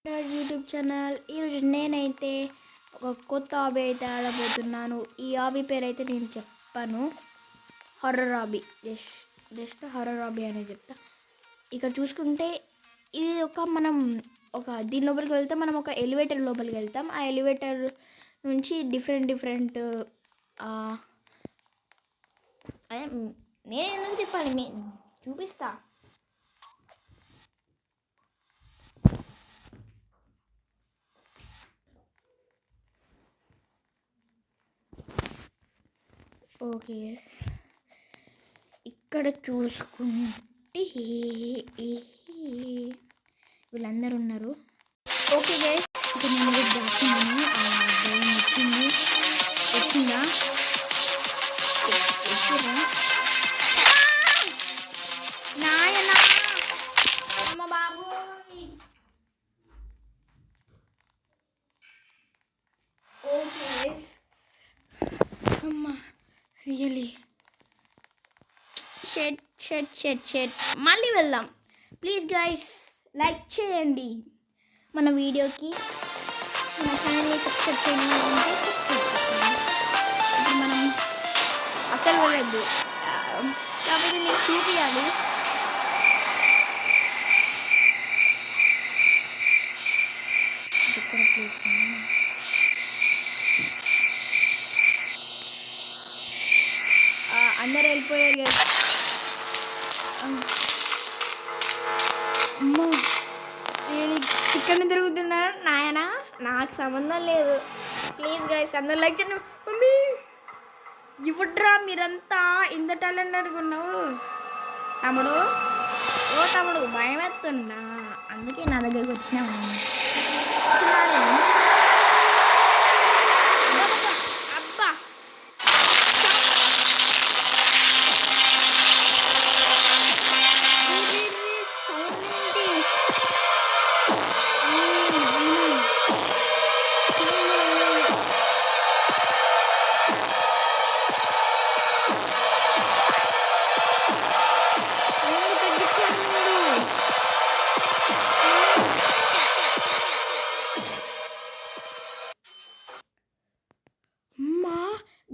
YouTube channel. ఈరోజు నేనైతే ఒక కొత్త హాబీ అయితే ఆడబోతున్నాను. ఈ హాబీ పేరు అయితే నేను చెప్పాను, horror hobby. Just horror hobby అనేది చెప్తా. ఇక్కడ చూసుకుంటే ఇది మనం దీని లోపలికి వెళ్తాం. మనం ఒక ఎలివేటర్ లోపలికి వెళ్తాం. ఆ ఎలివేటర్ నుంచి డిఫరెంట్ అదే నేను ఎందుకు చెప్పాలి, చూపిస్తా. ఓకే, ఇక్కడ చూసుకుంటే వీళ్ళందరూ ఉన్నారు. ఓకే గైస్, ఇక్కడ నేను దాచున్నాను. వచ్చిందా నాయనా, అమ్మ బాబు. ఓకే గైస్, అమ్మ రియలీ షెట్ మళ్ళీ వెళ్దాం. ప్లీజ్ గైస్, లైక్ చేయండి మన వీడియోకి. మన ఛానల్ని సబ్స్క్రైబ్ చేయండి. ఇప్పుడు మనం అసలు వెళ్ళద్దు, కాకపోతే నేను చూపించాలి. అందరు వెళ్ళిపోయారు కదా. అమ్మో, నేను ఇక్కడనే తిరుగుతున్నాను నాయనా, నాకు సంబంధం లేదు. ప్లీజ్ గైస్, అందరు లైక్ చేయండి. మమ్మీ ఇవ్వడ్రా, మీరంతా ఇంత టాలెంటెడ్గా ఉన్నావు. తమ్ముడు, ఓ తమ్ముడు, భయం వేస్తున్నా, అందుకే నా దగ్గరికి వచ్చినాము. అబ్బా,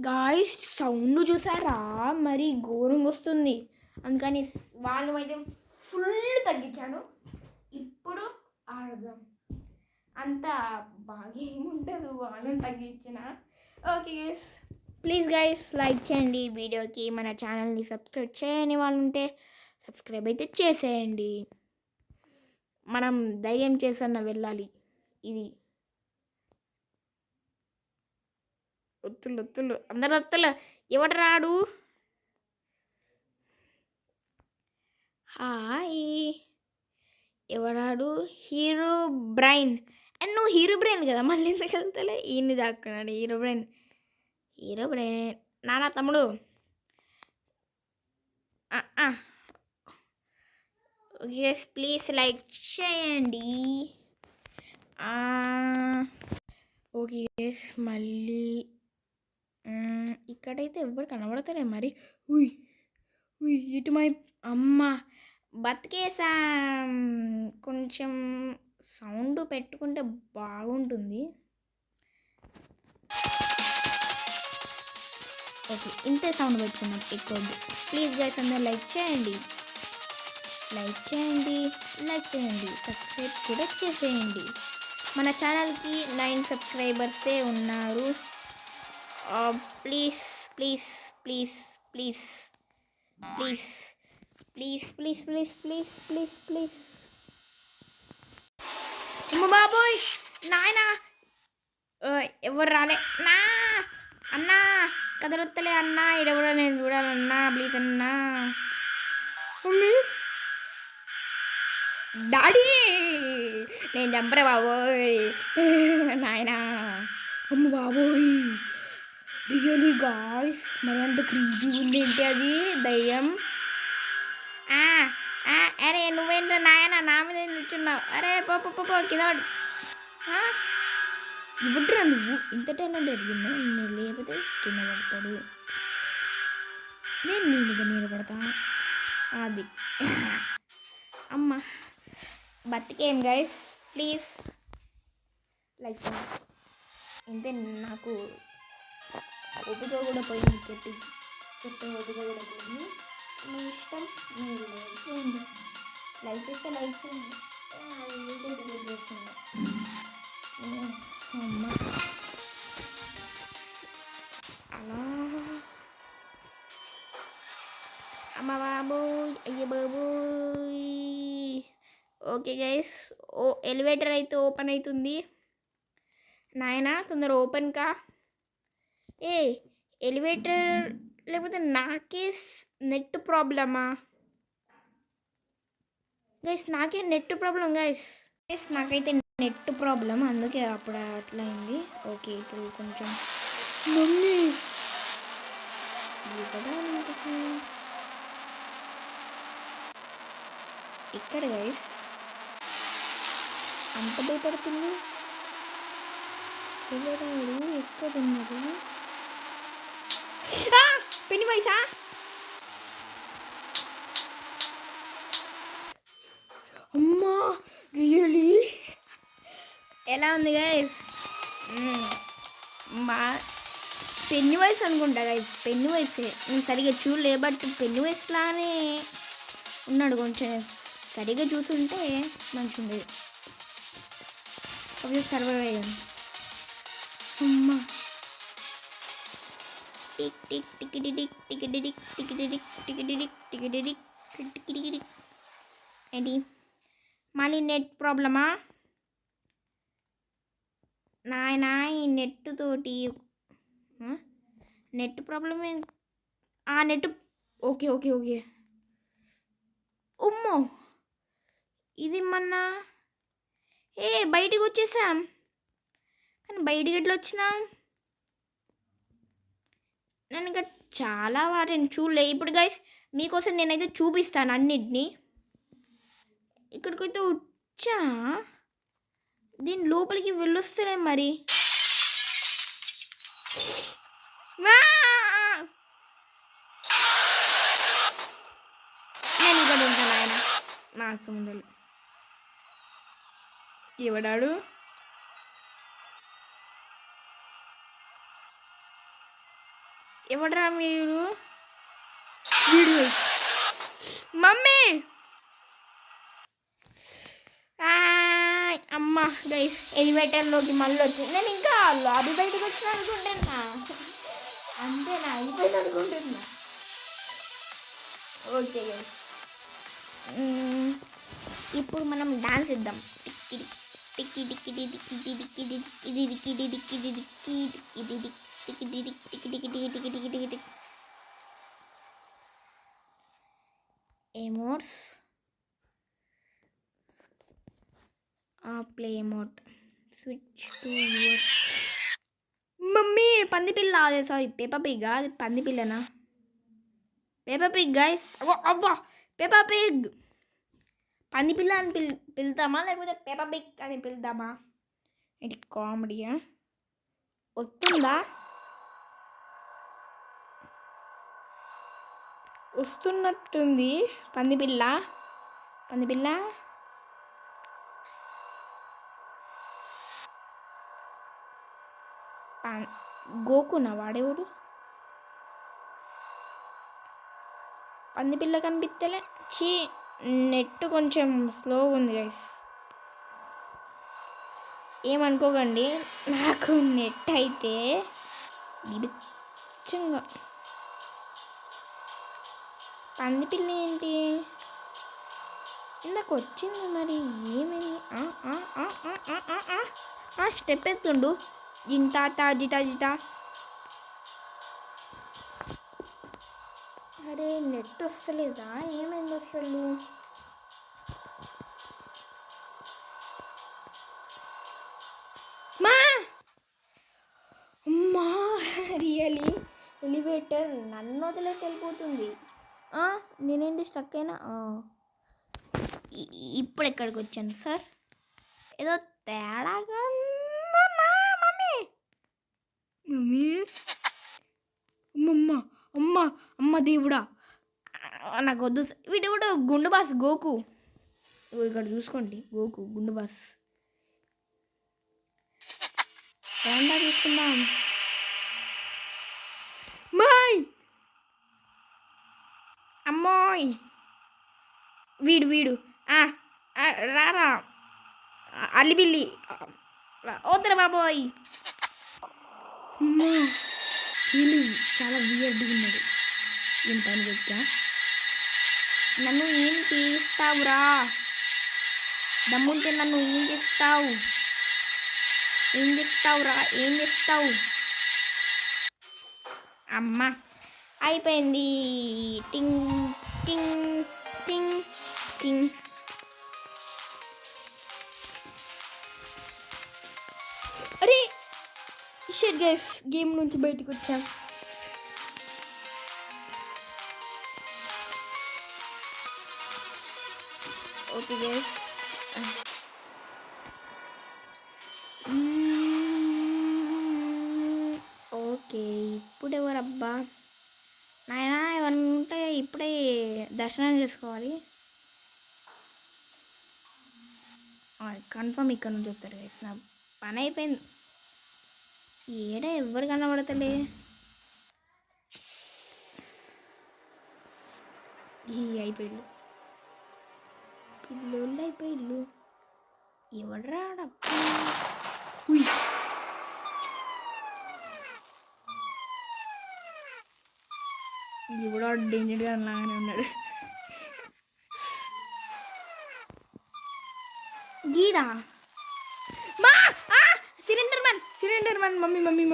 గాయస్ సౌండ్ చూసారా, మరి ఘోరంగా వస్తుంది. అందుకని వాల్యూమ్ అయితే ఫుల్ తగ్గించాను. ఇప్పుడు ఆడదాం. అంత బాగా ఏముండదు వాల్యూమ్ తగ్గించిన. Okay guys, please guys like చేయండి వీడియోకి. మన ఛానల్ని సబ్స్క్రైబ్ చేయని వాళ్ళు ఉంటే సబ్స్క్రైబ్ అయితే చేసేయండి. మనం ధైర్యం చేసన్న వెళ్ళాలి. ఇది ఒత్తులు అందరు ఒత్తులు. ఎవడు రాడు? హాయ్, ఎవరాడు? Herobrine. అండ్ నువ్వు హీరో బ్రెయిన్ కదా, మళ్ళీ ఎందుకు వెళ్తలే? ఈయన్ని దాక్కున్నాడు హీరో బ్రెయిన్. నానా తమ్ముడు, ఓకే ప్లీజ్ లైక్ చేయండి. ఓకే మళ్ళీ ఇక్కడైతే ఎవరు కనబడతలే మరి. ఉయ్ ఉయ్, ఇటు మై అమ్మ, బతికేసాం. కొంచెం సౌండ్ పెట్టుకుంటే బాగుంటుంది. ఓకే, ఇంతే సౌండ్ పెట్టుకున్నాం, ఎక్కువ. ప్లీజ్ గైస్, అందరూ లైక్ చేయండి, సబ్స్క్రైబ్ కూడా చేసేయండి. మన ఛానల్కి 9 సబ్స్క్రైబర్సే ఉన్నారు. Please please please please please please please please please please please. అమ్మ బాబోయ్, నాయన ఎవరు రాలే నా అన్నా, కదలొత్తలే అన్నా, ఇక్కడ కూడా నేను చూడాలన్నా, ప్లీజ్ అన్నా. మమ్మీ, డాడీ, నేను చంపరే బాబోయ్ నాయనా. అమ్మ బాబోయ్, రియలీ గాయ్స్, మరి అంత క్రీజీ ఉంది ఏంటి అది దయ్యం. అరే నువ్వేంటో నాయన నా మీద నిల్చున్నావు. అరే పో కింద పడు. ఇవ్వడ్రా, నువ్వు ఇంత టాలెంట్ అడిగినా, నేను లేకపోతే కింద పడతాడు. నేను నీ మీద నిలబడతా. అది అమ్మ, బతికేం గైస్. ప్లీజ్ లైక్ చేయండి. ఇంతే, నాకు ఓపిక కూడా పోయింది, చెప్పే ఓపిక కూడా పోయింది. మీ ఇష్టం, మీరు లైక్ చేయండి. లైక్ చేస్తే లైక్ చేయండి. అమ్మ అలా అమ్మ బాబోయ్, అయ్య బాబోయ్. ఓకే గైస్, ఎలివేటర్ అయితే ఓపెన్ అవుతుంది. నాయనా తొందర ఓపెన్ కా. ఏ ఎలివేటర్ లేకపోతే నాకే నెట్ ప్రాబ్లమా గైస్? నాకే నెట్ ప్రాబ్లం గైస్. నాకైతే నెట్ ప్రాబ్లం, అందుకే అప్పుడు అట్లా అయింది. ఓకే, ఇప్పుడు కొంచెం మమ్మీ ఇక్కడ గైస్ అంత భయపడుతుంది. ఎవడాడు ఎక్కడున్నది? పెన్ని వయసా? అమ్మా రియలీ ఎలా ఉంది గైస్? మా పెన్ని వయసు అనుకుంటా గైస్, పెన్ని వయసే. నేను సరిగ్గా చూడలే, బట్ పెన్ని వయసు లానే ఉన్నాడు. కొంచెం సరిగ్గా చూసుంటే మంచిగా ఉండేది. అవి సర్వైవ్ అయ్యాను. అమ్మా టిక్ టిక్ టికిటిక్ టికిటిక్ టికిటిక్ టికిటిక్ టికిటిక్ టికిటిక్. ఏంటి మళ్ళీ నెట్ ప్రాబ్లమా నాయనా? ఈ నెట్ తోటి net problem. Net okay okay okay. ఉమ్మో, ఇది మొన్న బయటికి వచ్చేసాం, కానీ బయటికి ఎట్లా వచ్చినాం? నేను ఇంకా చాలా వాటిని చూడలే. ఇప్పుడు గైస్ మీకోసం నేనైతే చూపిస్తాను అన్నిటినీ. ఇక్కడికైతే వచ్చా, దీని లోపలికి వెళ్ళొస్తలే మరి. నేను ఇక్కడ ఉంటాను ఆయన, నాకు సంబంధం. ఎవడాడు? ఎవడరా మీరు? Videos mummy. అమ్మ గైస్, ఎలివేటర్లోకి మళ్ళీ వచ్చింది. నేను ఇంకా లాబీ బయటకు వచ్చిన అనుకుంటున్నా, అంతేనా? అయిపోయింది అనుకుంటున్నా. ఓకే గైస్, ఇప్పుడు మనం డాన్స్ ఇద్దాం. టిక్కి టిక్కి టిక్కి టిక్కి టిక్కి టిక్కి టిక్కి టిక్కి టిక్కి టిక్కి టిక్కి టిక్కి టిక్కి టిక్కి. Emotes play emote, switch to your. Mummy పందిపిల్ల, అదే సారీ పేపర్ పిగ్. అది పందిపిల్లనా? Paper pig guys. అవ్వా పేపర్ పిగ్. పందిపిల్ల అని పిలుతామా లేకపోతే పేపర్ పిగ్ అని పిలుద్దామా? ఇది కామెడీయా? వస్తుందా? వస్తున్నట్టుంది. పందిపిల్ల పందిపిల్ల. గోకునా వాడేవాడు? పందిపిల్ల కనిపిస్తలే. చీ, నెట్ కొంచెం స్లోగా ఉంది గైస్, ఏమనుకోకండి. నాకు నెట్ అయితే నిచ్చంగా. పందిపిల్ల ఏంటి ఇందాక వచ్చింది మరి, ఏమైంది? స్టెప్ ఎత్తుండు. జింతా తా జితా జితా. అరే నెట్ వస్తలేదా? ఏమైంది అసలు? అమ్మా రియలీ ఎలివేటర్ నన్ను వదిలేసి వెళ్ళిపోతుంది. నేనేంటి స్ట్రక్ అయినా? ఇప్పుడు ఎక్కడికి వచ్చాను సార్? ఏదో తేడాగా మమ్మీ. మమ్మీ అమ్మమ్మ అమ్మ అమ్మ దేవుడా, నాకు వద్దు. వీడు కూడా గుండు బాస్ గోకు. ఇక్కడ చూసుకోండి, గోకు గుండు బాస్. రండా తీసుకుందాం. మాయ్ అమ్మాయ్ వీడు రారా అల్లిబిల్లి ఓతర బాబోయ్. అమ్మా వీళ్ళు చాలా వియర్డ్గా ఉన్నాడు. నేను పైన ఎక్కా. నన్ను ఏం చేస్తావురా? దమ్ముంటే నన్ను ఏం చేస్తావురా? ఏం చేస్తావు? అమ్మా అయిపోయింది. టింగ్ టింగ్ టింగ్ టింగ్. అరే షిట్ గైస్, గేమ్ నుంచి బయటకు వచ్చాం. ఓకే గైస్, ఓకే ఇప్పుడు ఎవరబ్బా నాయనా? ఏమన్నా ఉంటే ఇప్పుడే దర్శనం చేసుకోవాలి. కన్ఫర్మ్ ఇక్కడ నుంచి వస్తారు గైస్. నా పని అయిపోయింది. ఏడా ఎవ్వరు కనబడతలే. అయిపోయిల్లు పిల్లోళ్ళు, అయిపోయిల్లు. ఎవడు రాడప్ప? ఎవడో డేంజర్గా లాగానే ఉన్నాడు. గీడా మా cylinder man mummy dummy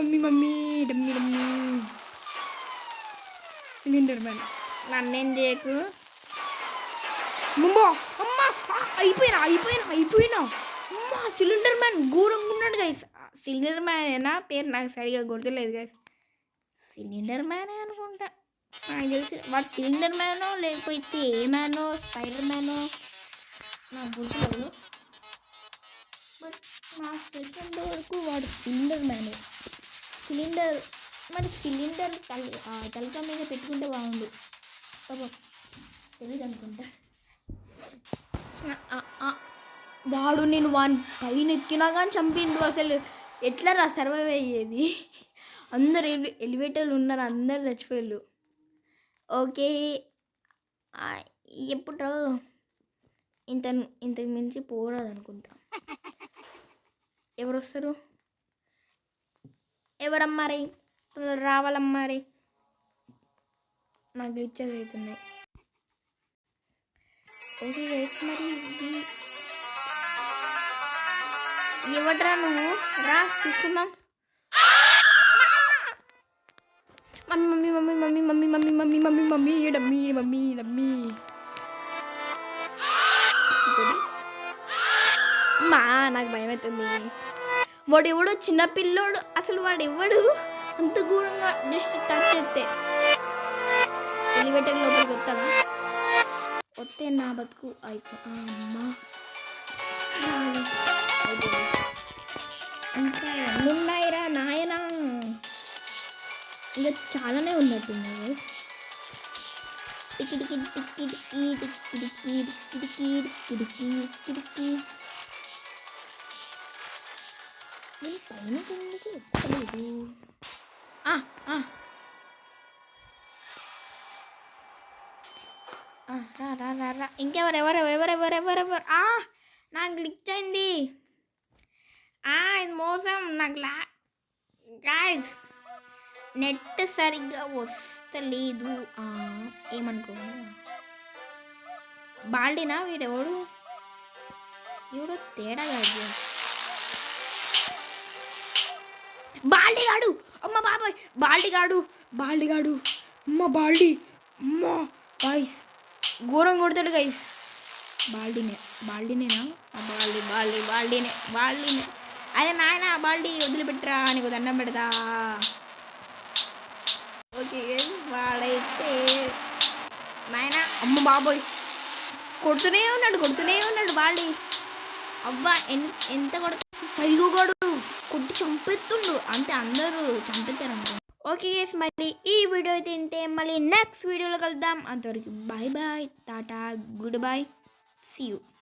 cylinder man నన్నేం చేయకు. ముంబో అమ్మా అయిపోయినా అమ్మా సిలిండర్ మ్యాన్ ఘోరంగా ఉన్నాడు గైస్. సిలిండర్ మ్యాన్ అయినా పేరు నాకు సరిగా గుర్తులేదు గైస్. సిలిండర్ మ్యానే అనుకుంటా నాకు తెలిసి. వాడు సిలిండర్ మ్యానో లేకపోతే ఏ మ్యానో స్పైడర్ మ్యానో నాకు గుర్తులేదు. బట్ నాకు తెలిసినంత వరకు వాడు సిలిండర్ మ్యానే. సిలిండర్ తలక మీద పెట్టుకుంటే బాగుండు. తెలియదు అనుకుంటా. వాడు నేను వాని పైన ఎక్కినా కానీ చంపిండు. అసలు ఎట్లా సర్వైవ్ అయ్యేది? అందరు ఎలివేటర్లు ఉన్నారు, అందరు చచ్చిపోయారు. ఓకే ఎప్పుడు ఇంతకు మించి పోరాదు అనుకుంటా. ఎవరు వస్తారు? ఎవరమ్మారే? రావాలమ్మారే. నాకు గ్లిచెస్ అవుతున్నాయి. ఓకే గైస్, మరి ఎవడ్రా నువ్వు? రా చూసుకుందాం. మమ్మీ నాకు భయం అవుతుంది. వాడు ఎవడు చిన్నపిల్లోడు. అసలు వాడు ఎవడు అంత ఘోరంగా జస్ట్ టచ్ చేస్తే ఎలివేటర్ లోపలికి వస్తాడా? వస్తే నా బతుకు అమ్మా ఇంకా ఎన్నున్నాయిరా నాయనా? ఇంకా చాలానే ఉన్నట్టున్నాయి. పైన ఎక్కలేదు. రా ఇంకెవరెవరెవరెవరెవరెవరు? నాకు గ్లిచ్ అయింది. ఇది మోసం. నాకు గాయ్స్ నెట్ సరిగ్గా వస్తలేదు. ఏమనుకోవాలి. బాల్డీనా వీడెవడు? ఎవడో తేడా కాదు. బాల్డీగాడు అమ్మ బాబాయ్, బాల్డీగాడు అమ్మ అమ్మ గాయ్స్ ఘోరం కొడతాడు గైస్. బాల్డీనేనా? బాల్డీనే. అరే నాయన బాల్డీ వదిలిపెట్టరా, నీకు దండం పెడతా. ఓకే వాడైతే నాయన అమ్మ బాబోయ్ కొడుతూనే ఉన్నాడు బాల్డీ. అవ్వా ఎంత సైగుగాడు కొట్టి చంపెత్తుండు. అంతే, అందరూ చంపెత్తారు అనుకో. ఓకే గైస్, మరి ఈ వీడియో అయితే ఇంతే. మళ్ళీ నెక్స్ట్ వీడియోలో కలుద్దాం. అంతవరకు bye tata, good bye, see you.